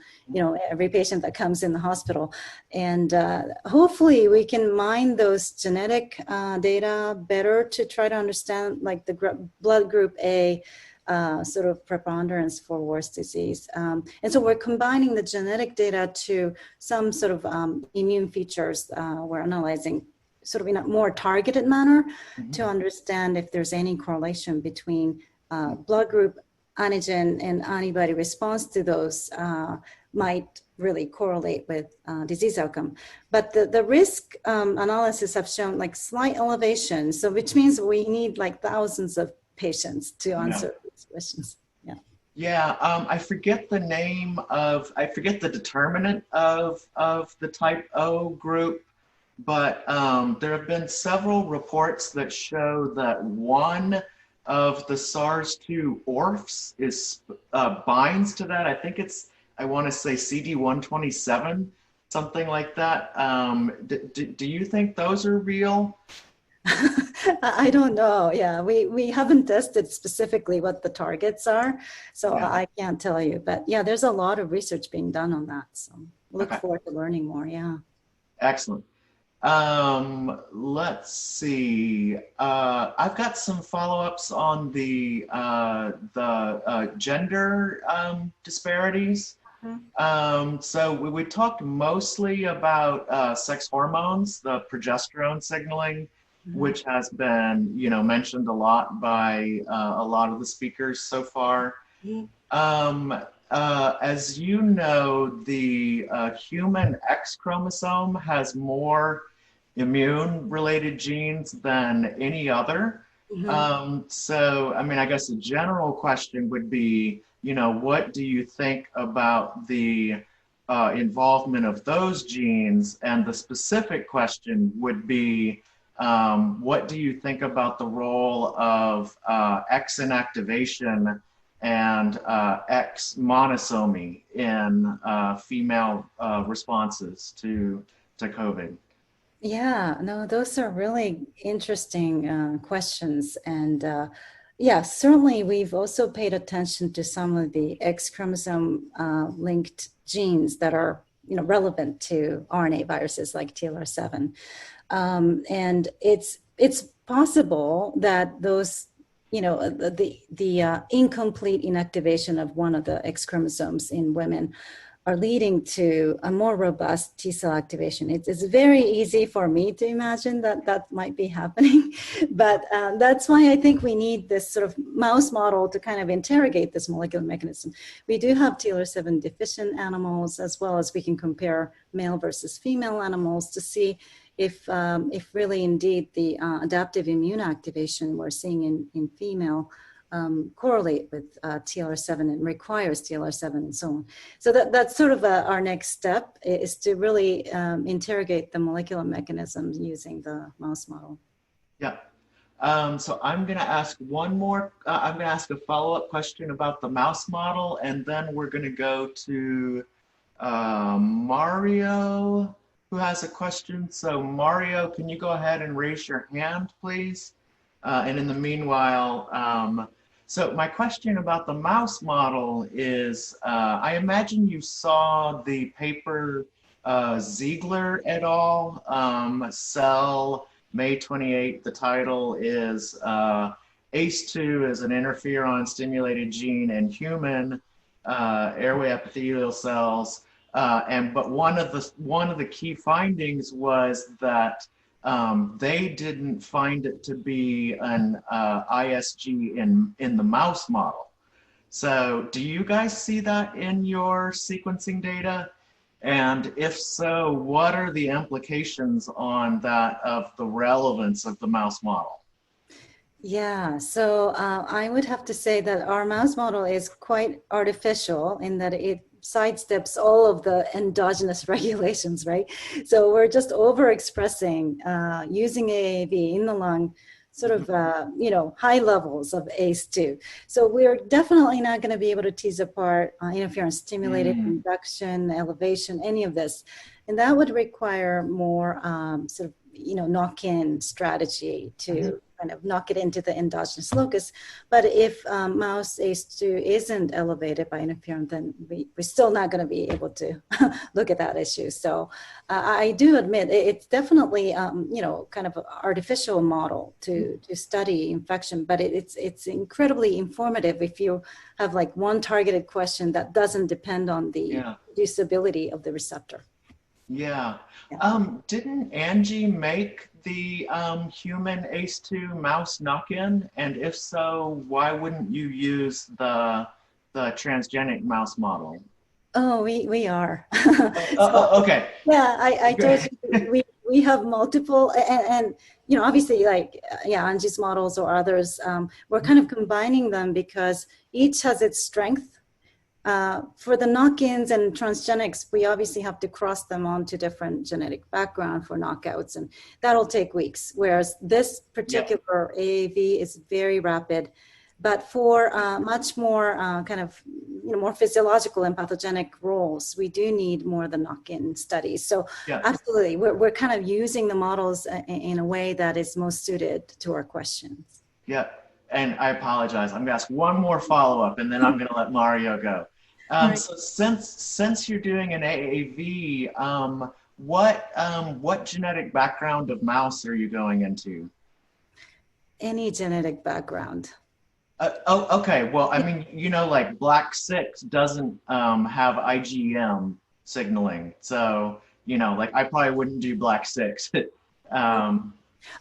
every patient that comes in the hospital, and hopefully we can mine those genetic data better to try to understand like the blood group A sort of preponderance for worse disease. And so we're combining the genetic data to some sort of immune features. We're analyzing sort of in a more targeted manner to understand if there's any correlation between blood group antigen and antibody response to those might really correlate with disease outcome. But the risk analysis have shown like slight elevation, so which means we need like thousands of patients to answer these questions. I forget the determinant of the type O group, but there have been several reports that show that one of the SARS-2 ORFs binds to that. I think I want to say CD127, something like that. Do you think those are real? I don't know. Yeah, we haven't tested specifically what the targets are, so I can't tell you. But yeah, there's a lot of research being done on that. So look forward to learning more. Yeah. Excellent. Let's see. I've got some follow-ups on the gender disparities. So we talked mostly about sex hormones, the progesterone signaling, which has been, mentioned a lot by a lot of the speakers so far. As you know, the human X chromosome has more immune-related genes than any other. So, I guess the general question would be, what do you think about the involvement of those genes? And the specific question would be, what do you think about the role of X inactivation and X monosomy in female responses to COVID? Yeah, no, those are really interesting questions. And Yes, certainly we've also paid attention to some of the X chromosome linked genes that are relevant to RNA viruses like TLR7. And it's possible that those, the incomplete inactivation of one of the X chromosomes in women are leading to a more robust T cell activation. It's very easy for me to imagine that might be happening, but that's why I think we need this sort of mouse model to kind of interrogate this molecular mechanism. We do have TLR7 deficient animals, as well as we can compare male versus female animals to see if really indeed the adaptive immune activation we're seeing in female correlate with TLR7 and requires TLR7 and so on. So that's sort of our next step, is to really interrogate the molecular mechanisms using the mouse model. Yeah. So I'm going to ask one more, I'm going to ask a follow-up question about the mouse model, and then we're going to go to Mario, who has a question. So Mario, can you go ahead and raise your hand, please? And in the meanwhile, so my question about the mouse model is, I imagine you saw the paper Ziegler et al., Cell, May 28. The title is ACE2 is an interferon stimulated gene in human airway epithelial cells. But one of the key findings was that they didn't find it to be an ISG in the mouse model. So do you guys see that in your sequencing data? And if so, what are the implications on that of the relevance of the mouse model? Yeah, so I would have to say that our mouse model is quite artificial in that it sidesteps all of the endogenous regulations, right? So we're just overexpressing using AAV in the lung, sort of, high levels of ACE2. So we're definitely not going to be able to tease apart interferon stimulated induction, elevation, any of this. And that would require more sort of, knock-in strategy to kind of knock it into the endogenous locus. But if mouse ACE2 isn't elevated by interferon, then we're still not going to be able to look at that issue. So I do admit it's definitely, kind of an artificial model to study infection, but it's incredibly informative if you have like one targeted question that doesn't depend on the reducibility of the receptor. Yeah. Didn't Angie make the human ACE2 mouse knock-in? And if so, why wouldn't you use the transgenic mouse model? Oh, we are. Okay. Yeah, I told you we have multiple, and obviously, like Angie's models or others, we're kind of combining them because each has its strength. For the knock-ins and transgenics, we obviously have to cross them onto different genetic background for knockouts, and that'll take weeks. Whereas this particular AAV is very rapid, but for much more kind of more physiological and pathogenic roles, we do need more of the knock-in studies. So absolutely, we're kind of using the models in a way that is most suited to our questions. Yeah, and I apologize. I'm going to ask one more follow-up, and then I'm going to let Mario go. So since you're doing an AAV, what genetic background of mouse are you going into? Any genetic background. Okay. Well, I mean, like Black 6 doesn't have IgM signaling, so like I probably wouldn't do Black 6.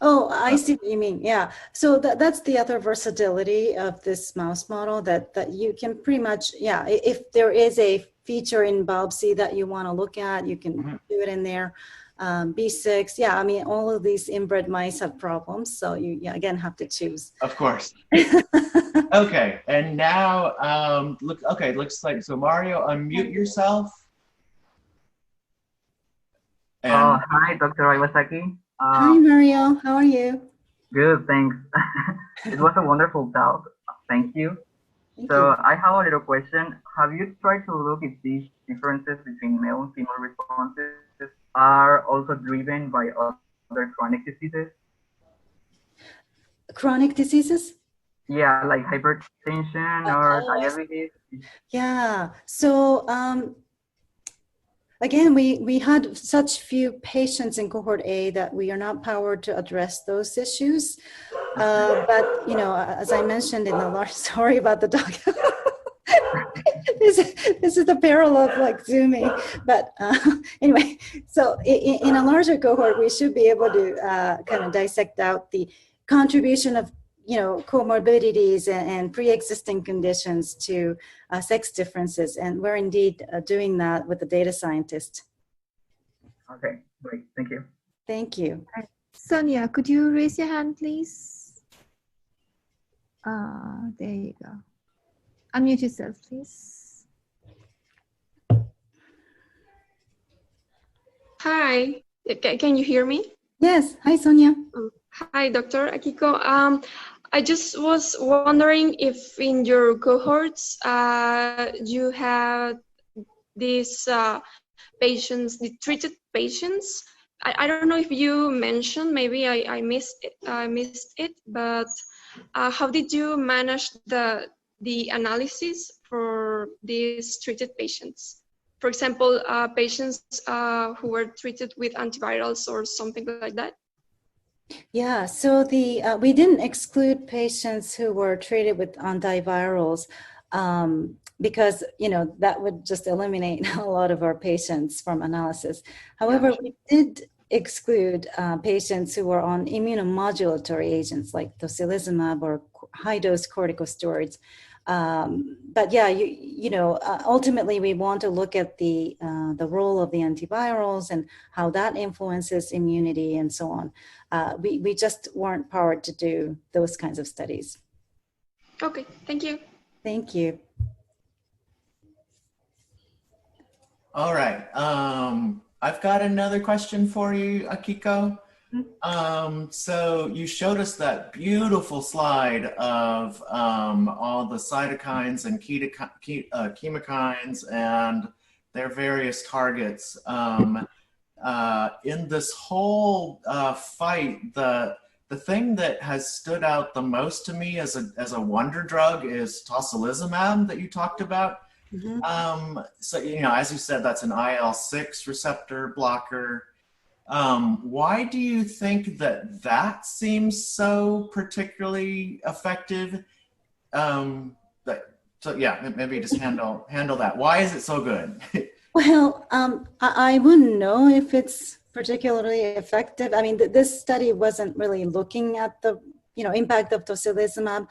Oh, I see what you mean. Yeah. So that's the other versatility of this mouse model, that you can pretty much, if there is a feature in biopsy that you want to look at, you can do it in there. B6, I mean, all of these inbred mice have problems, so you again have to choose. Of course. Okay, and now looks like, so Mario, unmute yourself. And hi, Dr. Iwasaki. Hi, Mario. How are you? Good, thanks. It was a wonderful talk. Thank you. Thank you. I have a little question. Have you tried to look if these differences between male and female responses are also driven by other chronic diseases? Chronic diseases? Yeah, like hypertension or Oh, diabetes. yeah. So again, we had such few patients in cohort A that we are not powered to address those issues. But, you know, as I mentioned in the large, sorry about the dog. This is the peril of like Zooming. But anyway, so in a larger cohort, we should be able to kind of dissect out the contribution of, you know, comorbidities and pre-existing conditions to sex differences. And we're indeed doing that with the data scientist. Okay, great. Thank you. Thank you. Sonia, could you raise your hand, please? There you go. Unmute yourself, please. Hi, can you hear me? Yes. Hi, Sonia. Hi, Dr. Akiko. I just was wondering if in your cohorts you had these patients, the treated patients. I don't know if you mentioned, maybe I missed it, but how did you manage the analysis for these treated patients? For example, patients who were treated with antivirals or something like that? Yeah, so we didn't exclude patients who were treated with antivirals because, you know, that would just eliminate a lot of our patients from analysis. However, we did exclude patients who were on immunomodulatory agents like tocilizumab or high-dose corticosteroids. But yeah, ultimately we want to look at the role of the antivirals and how that influences immunity and so on. We just weren't powered to do those kinds of studies. Okay, thank you. Thank you. All right. I've got another question for you, Akiko. So you showed us that beautiful slide of all the cytokines and chemokines and their various targets. In this whole fight, the thing that has stood out the most to me as a wonder drug is tocilizumab that you talked about. Mm-hmm. So, you know, as you said, that's an IL-6 receptor blocker. Why do you think that seems so particularly effective? So yeah, maybe just handle that. Why is it so good? Well, I wouldn't know if it's particularly effective. I mean, this study wasn't really looking at the, you know, impact of tocilizumab,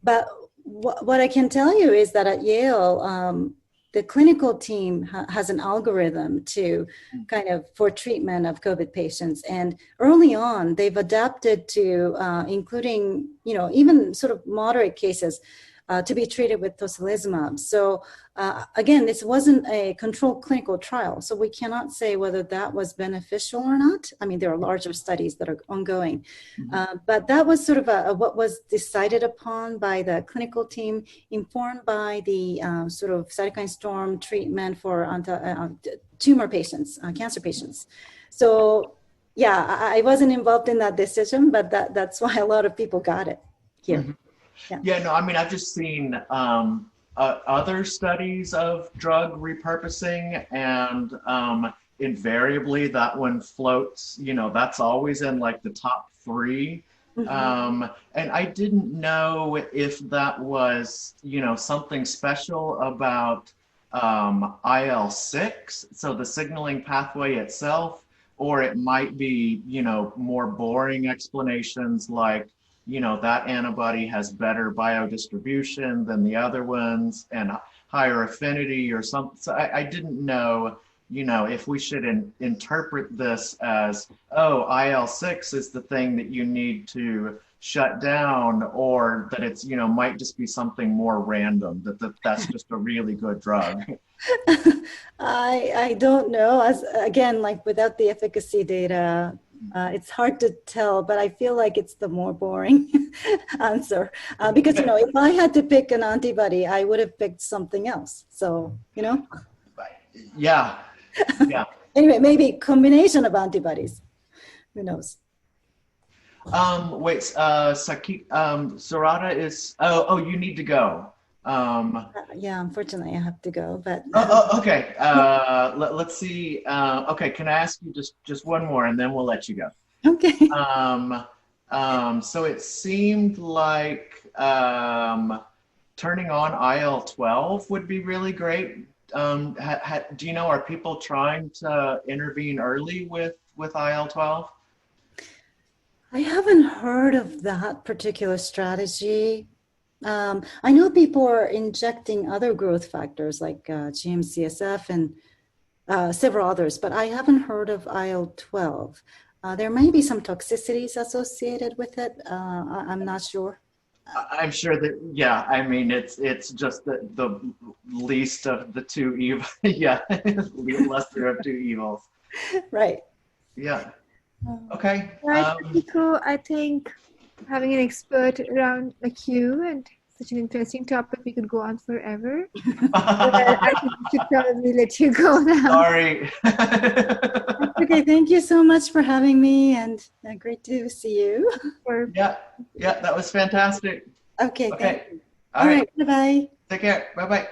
but what I can tell you is that at Yale, the clinical team has an algorithm to kind of for treatment of COVID patients. And early on, they've adapted to including, you know, even sort of moderate cases to be treated with tocilizumab. So again, this wasn't a controlled clinical trial, so we cannot say whether that was beneficial or not. I mean, there are larger studies that are ongoing, but that was sort of what was decided upon by the clinical team, informed by the sort of cytokine storm treatment for tumor patients, cancer patients. So yeah, I wasn't involved in that decision, but that's why a lot of people got it here. Mm-hmm. Yeah, no, I mean, I've just seen other studies of drug repurposing, and invariably that one floats, you know, that's always in like the top 3. Mm-hmm. And I didn't know if that was, you know, something special about IL-6, so the signaling pathway itself, or it might be, you know, more boring explanations like, you know, that antibody has better biodistribution than the other ones and higher affinity or something. So I didn't know, you know, if we should interpret this as, oh, IL-6 is the thing that you need to shut down, or that it's, you know, might just be something more random, that's just a really good drug. I don't know. As again, like without the efficacy data, it's hard to tell, but I feel like it's the more boring answer because, you know, if I had to pick an antibody, I would have picked something else. So, you know. Yeah. Yeah. Anyway, maybe combination of antibodies. Who knows? Wait, Sarada is, you need to go. Yeah, unfortunately, I have to go, but. Okay. Let's see. Okay, can I ask you just one more, and then we'll let you go. Okay. So it seemed like turning on IL-12 would be really great. Do you know, are people trying to intervene early with IL-12? I haven't heard of that particular strategy. I know people are injecting other growth factors like GM-CSF and several others, but I haven't heard of IL-12. There may be some toxicities associated with it. I'm not sure. I'm sure that, yeah, I mean, it's just the least of the two evils. Yeah, lesser of two evils. Right. Yeah. Okay. Right, Akiko, I think having an expert around like you and such an interesting topic, we could go on forever. But I think we should probably let you go now. Sorry. Okay, thank you so much for having me, and great to see you. Yeah, that was fantastic. Okay. Okay. All right. Bye-bye. Take care. Bye-bye.